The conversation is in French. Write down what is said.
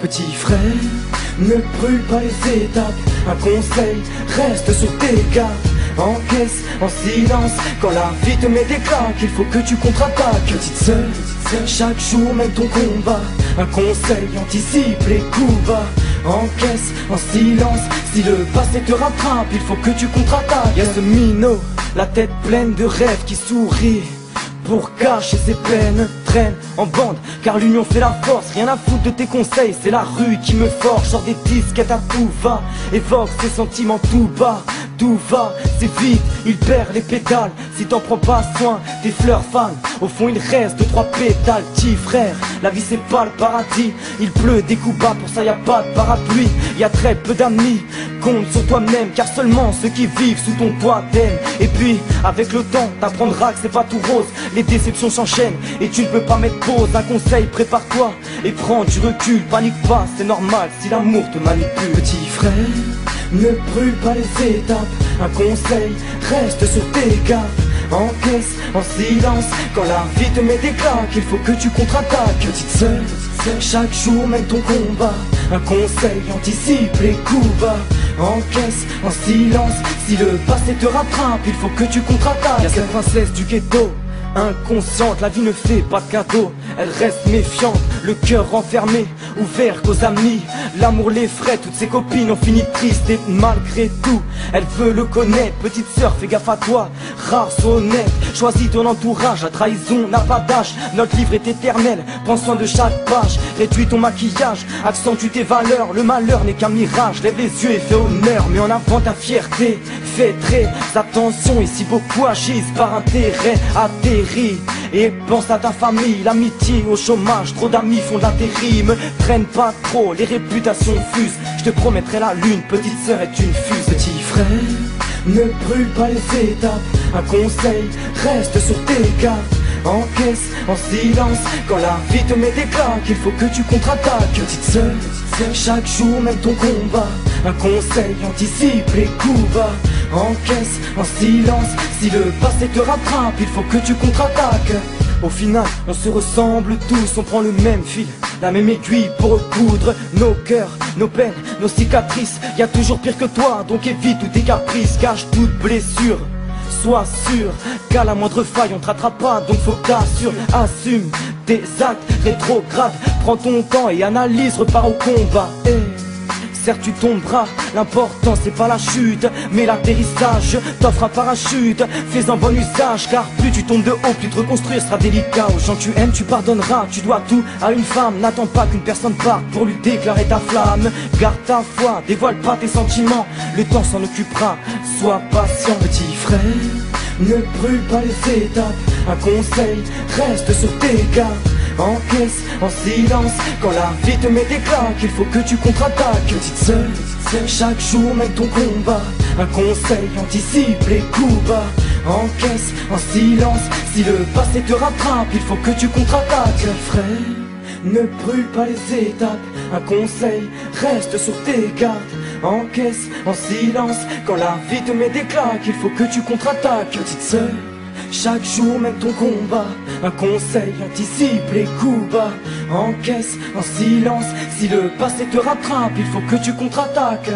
Petit frère, ne brûle pas les étapes. Un conseil, reste sur tes gardes. Encaisse en silence quand la vie te met des claques. Il faut que tu contre-attaques. Petite sœur, chaque jour mène ton combat. Un conseil, anticipe les coups bas. Encaisse en silence, si le passé te rattrape, il faut que tu contre-attaques. Y'a ce minot, la tête pleine de rêves qui sourit. Pour cacher ses peines, traîne en bande, car l'union fait la force. Rien à foutre de tes conseils, c'est la rue qui me forge. Sors des disquettes à tout va, évoque ses sentiments tout bas. Tout va, c'est vite, il perd les pétales. Si t'en prends pas soin, tes fleurs fanent. Au fond il reste 2-3 pétales. Petit frère, la vie c'est pas le paradis. Il pleut des coups bas, pour ça y a pas de parapluie. Y a très peu d'amis, compte sur toi-même. Car seulement ceux qui vivent sous ton toit t'aiment. Et puis, avec le temps, t'apprendras que c'est pas tout rose. Les déceptions s'enchaînent et tu ne peux pas mettre pause. Un conseil, prépare-toi et prends du recul. Panique pas, c'est normal si l'amour te manipule. Petit frère, ne brûle pas les étapes. Un conseil, reste sur tes gardes. Encaisse en silence quand la vie te met des claques. Il faut que tu contre-attaques. Petite sœur, chaque jour mène ton combat. Un conseil, anticipe les coups bas. Encaisse en silence, si le passé te rattrape, il faut que tu contre-attaques. Y'a cette princesse du ghetto, inconsciente, la vie ne fait pas de cadeau. Elle reste méfiante, le cœur renfermé, ouvert qu'aux amis. L'amour l'effraie, toutes ses copines ont fini tristes. Et malgré tout, elle veut le connaître. Petite sœur, fais gaffe à toi, rare, sois honnête. Choisis ton entourage, la trahison n'a pas d'âge. Notre livre est éternel, prends soin de chaque page. Réduis ton maquillage, accentue tes valeurs. Le malheur n'est qu'un mirage, lève les yeux et fais honneur. Mets en avant ta fierté, fais très attention. Et si beaucoup agissent par intérêt, atterris. Et pense à ta famille, l'amitié au chômage. Trop d'amis font de l'intérim, me traîne pas trop, les réputations fusent. Je te promettrai la lune, petite sœur est une fuse. Petit frère, ne brûle pas les étapes. Un conseil, reste sur tes gardes. Encaisse en silence quand la vie te met des claques. Il faut que tu contre-attaques. Petite sœur, chaque jour mène ton combat. Un conseil, anticipe les coups bas. Encaisse en silence, si le passé te rattrape, il faut que tu contre-attaques. Au final, on se ressemble tous, on prend le même fil, la même aiguille pour recoudre nos cœurs, nos peines, nos cicatrices. Y a toujours pire que toi, donc évite tous tes caprices. Cache toute blessure, sois sûr qu'à la moindre faille on te rattrape pas. Donc faut que t'assures, assume tes actes rétrogrades. Prends ton temps et analyse, repars au combat. Certes tu tomberas, l'important c'est pas la chute mais l'atterrissage. T'offre un parachute, fais-en bon usage. Car plus tu tombes de haut, plus te reconstruire sera délicat. Aux gens que tu aimes tu pardonneras, tu dois tout à une femme. N'attends pas qu'une personne parte pour lui déclarer ta flamme. Garde ta foi, dévoile pas tes sentiments, le temps s'en occupera, sois patient. Petit frère, ne brûle pas les étapes. Un conseil, reste sur tes gardes. Encaisse en silence quand la vie te met des claques. Il faut que tu contre-attaques. Petite sœur, chaque jour mène ton combat. Un conseil, anticipe les coups bas. Encaisse en silence, si le passé te rattrape, il faut que tu contre-attaques. Frère, ne brûle pas les étapes. Un conseil, reste sur tes gardes. Encaisse en silence quand la vie te met des claques. Il faut que tu contre-attaques. Petite sœur, chaque jour mène ton combat. Un conseil, anticipe les coups bas. Encaisse en silence, si le passé te rattrape, il faut que tu contre-attaques.